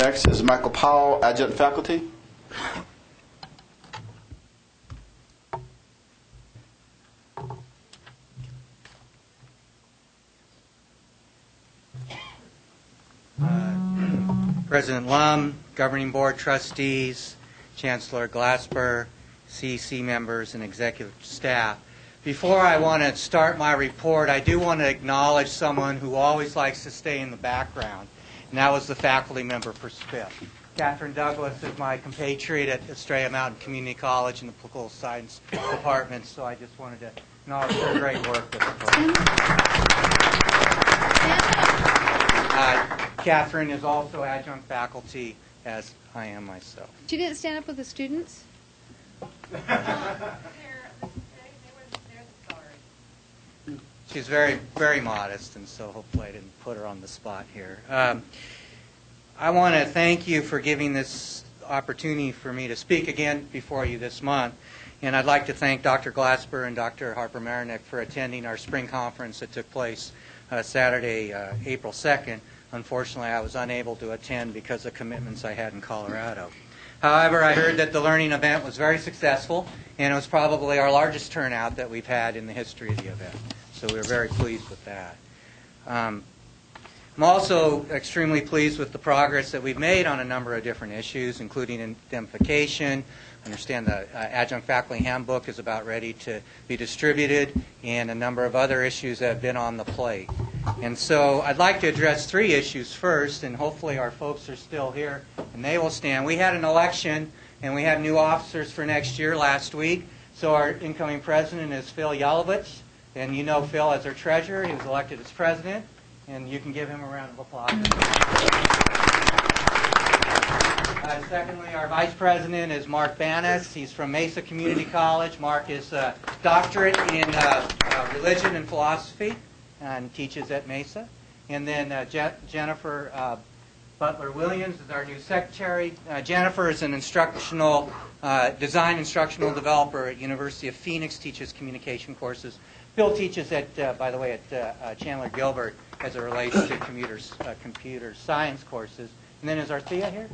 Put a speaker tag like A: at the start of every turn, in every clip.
A: Next is Michael Powell, Adjunct Faculty.
B: President Lum, Governing Board Trustees, Chancellor Glasper, CEC members, and executive staff. Before I want to start my report, I do want to acknowledge someone who always likes to stay in the background, and that was the faculty member for SPIF. Catherine Douglas is my compatriot at Estrella Mountain Community College in the Political Science Department, so I just wanted to acknowledge her great work with the Catherine is also adjunct faculty, as I am myself.
C: She didn't stand up with the students?
B: She's very, very modest, and so hopefully I didn't put her on the spot here. I want to thank you for giving this opportunity for me to speak again before you this month. And I'd like to thank Dr. Glasper and Dr. Harper-Marinick for attending our spring conference that took place Saturday, April 2nd. Unfortunately, I was unable to attend because of commitments I had in Colorado. However, I heard that the learning event was very successful, and it was probably our largest turnout that we've had in the history of the event. So we were very pleased with that. I'm also extremely pleased with the progress that we've made on a number of different issues, including indemnification. I understand the Adjunct Faculty Handbook is about ready to be distributed, and a number of other issues that have been on the plate. And so I'd like to address three issues first, and hopefully our folks are still here, and they will stand. We had an election, and we have new officers for next year last week. So our incoming president is Phil Yelovitz, and you know Phil as our treasurer. He was elected as president, and you can give him a round of applause. Secondly, our vice president is Mark Banas. He's from Mesa Community College. Mark is a doctorate in religion and philosophy and teaches at Mesa. And then Jennifer Butler-Williams is our new secretary. Jennifer is an instructional design instructional developer at University of Phoenix, teaches communication courses. Phil teaches at, by the way, at Chandler Gilbert as it relates to computer science courses. And then is Arthea here?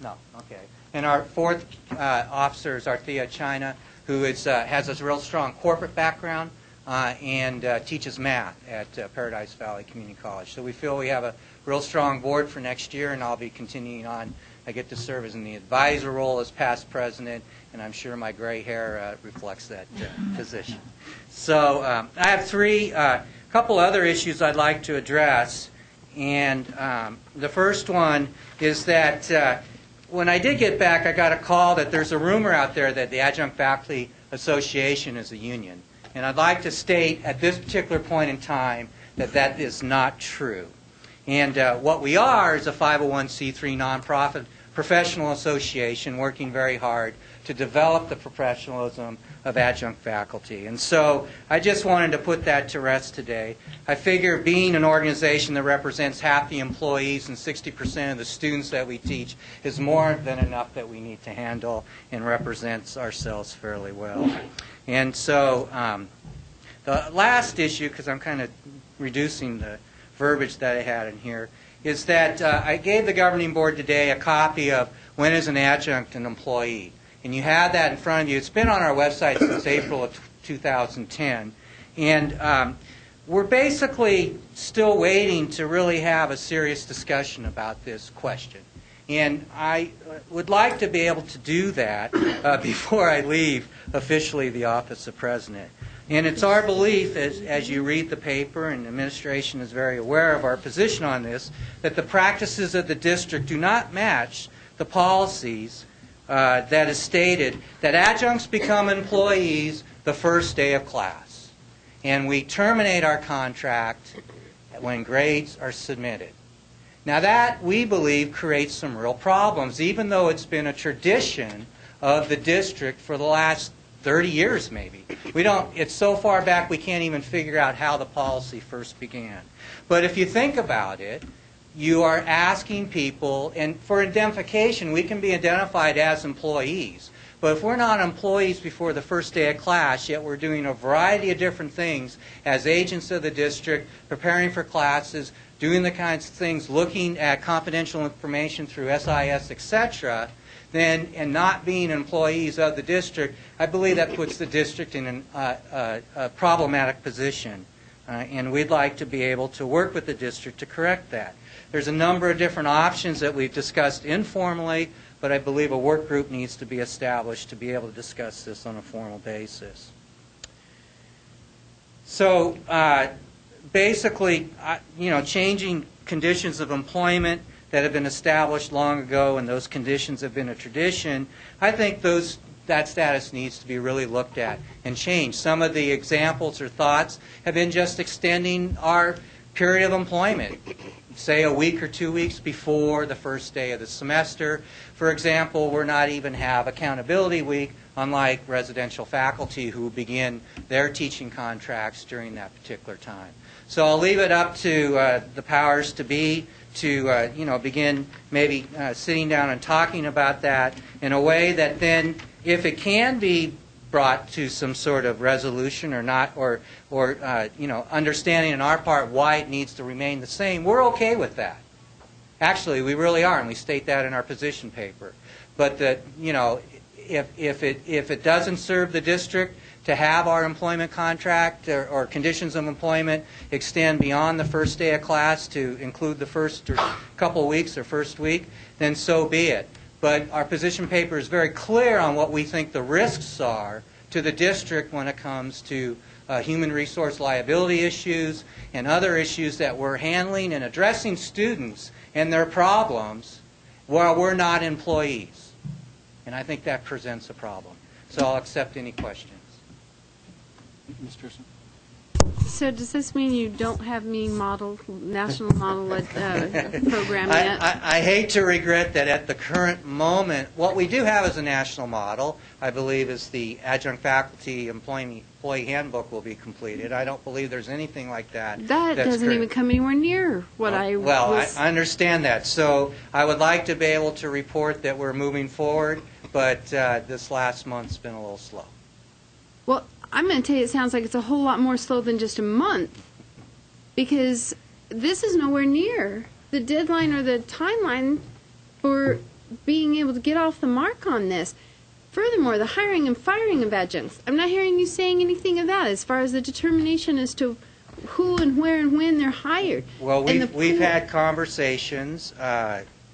B: No, okay. And our fourth officer is Arthea China, who is, has a real strong corporate background and teaches math at Paradise Valley Community College. So we feel we have a real strong board for next year, and I'll be continuing on. I get to serve as in the advisor role as past president, and I'm sure my gray hair reflects that position. So I have a couple other issues I'd like to address. And the first one is that when I did get back, I got a call that there's a rumor out there that the Adjunct Faculty Association is a union. And I'd like to state at this particular point in time that that is not true. And what we are is a 501c3 nonprofit professional association working very hard to develop the professionalism of adjunct faculty. And so I just wanted to put that to rest today. I figure being an organization that represents half the employees and 60% of the students that we teach is more than enough that we need to handle and represents ourselves fairly well. And so the last issue, because I'm kind of reducing the verbiage that I had in here, is that I gave the governing board today a copy of When is an Adjunct an Employee? And you have that in front of you. It's been on our website since April of 2010. And we're basically still waiting to really have a serious discussion about this question. And I would like to be able to do that before I leave officially the office of president. And it's our belief, as you read the paper, and the administration is very aware of our position on this, that the practices of the district do not match the policies that is stated that adjuncts become employees the first day of class. And we terminate our contract when grades are submitted. Now that, we believe, creates some real problems, even though it's been a tradition of the district for the last 30 years maybe. It's so far back we can't even figure out how the policy first began. But if you think about it, you are asking people, and for indemnification, we can be identified as employees. But if we're not employees before the first day of class, yet we're doing a variety of different things as agents of the district, preparing for classes, doing the kinds of things, looking at confidential information through SIS, etc., then, and not being employees of the district, I believe that puts the district in a problematic position. And we'd like to be able to work with the district to correct that. There's a number of different options that we've discussed informally, but I believe a work group needs to be established to be able to discuss this on a formal basis. So basically, changing conditions of employment that have been established long ago, and those conditions have been a tradition, I think that status needs to be really looked at and changed. Some of the examples or thoughts have been just extending our period of employment, say a week or 2 weeks before the first day of the semester. For example, we're not even have accountability week, unlike residential faculty who begin their teaching contracts during that particular time. So I'll leave it up to the powers to be to begin maybe sitting down and talking about that in a way that then, if it can be brought to some sort of resolution or not, or understanding on our part why it needs to remain the same, we're okay with that. Actually, we really are, and we state that in our position paper. But that, if it doesn't serve the district to have our employment contract or conditions of employment extend beyond the first day of class to include the first or couple of weeks or first week, then so be it. But our position paper is very clear on what we think the risks are to the district when it comes to human resource liability issues and other issues that we're handling and addressing students and their problems while we're not employees. And I think that presents a problem. So I'll accept any questions.
A: Ms. Pearson?
C: So does this mean you don't have national model program yet?
B: I hate to regret that at the current moment. What we do have as a national model, I believe, is the Adjunct Faculty Employee Handbook will be completed. I don't believe there's anything like that.
C: That doesn't even come anywhere near what I was...
B: Well, I understand that. So I would like to be able to report that we're moving forward, but this last month's been a little slow.
C: Well, I'm going to tell you, it sounds like it's a whole lot more slow than just a month, because this is nowhere near the deadline or the timeline for being able to get off the mark on this. Furthermore, the hiring and firing of adjuncts, I'm not hearing you saying anything of that as far as the determination as to who and where and when they're hired.
B: Well, we've had conversations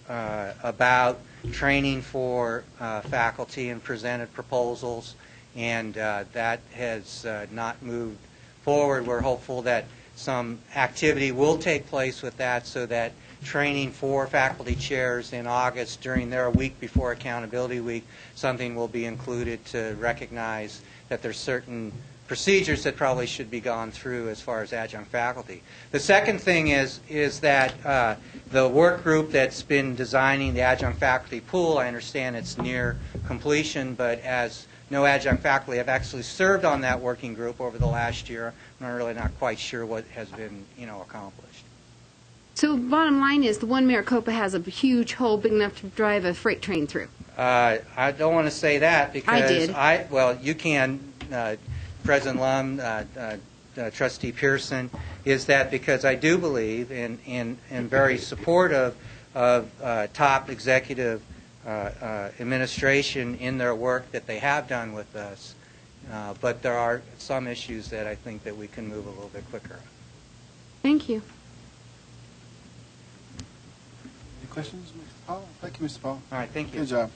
B: about training for faculty and presented proposals, and that has not moved forward. We're hopeful that some activity will take place with that so that training for faculty chairs in August during their week before Accountability Week, something will be included to recognize that there's certain procedures that probably should be gone through as far as adjunct faculty. The second thing is that the work group that's been designing the adjunct faculty pool, I understand it's near completion, but as no adjunct faculty have actually served on that working group over the last year, I'm really not quite sure what has been accomplished.
C: So bottom line is the one Maricopa has a huge hole big enough to drive a freight train through.
B: I don't want to say that because
C: I did.
B: Well, you can, President Lum, Trustee Pearson, is that because I do believe and very supportive of top executive administration in their work that they have done with us, but there are some issues that I think that we can move a little bit quicker.
C: Thank you.
A: Any questions, Mr. Powell? Thank you, Mr. Powell.
B: All right, thank you.
A: Good job.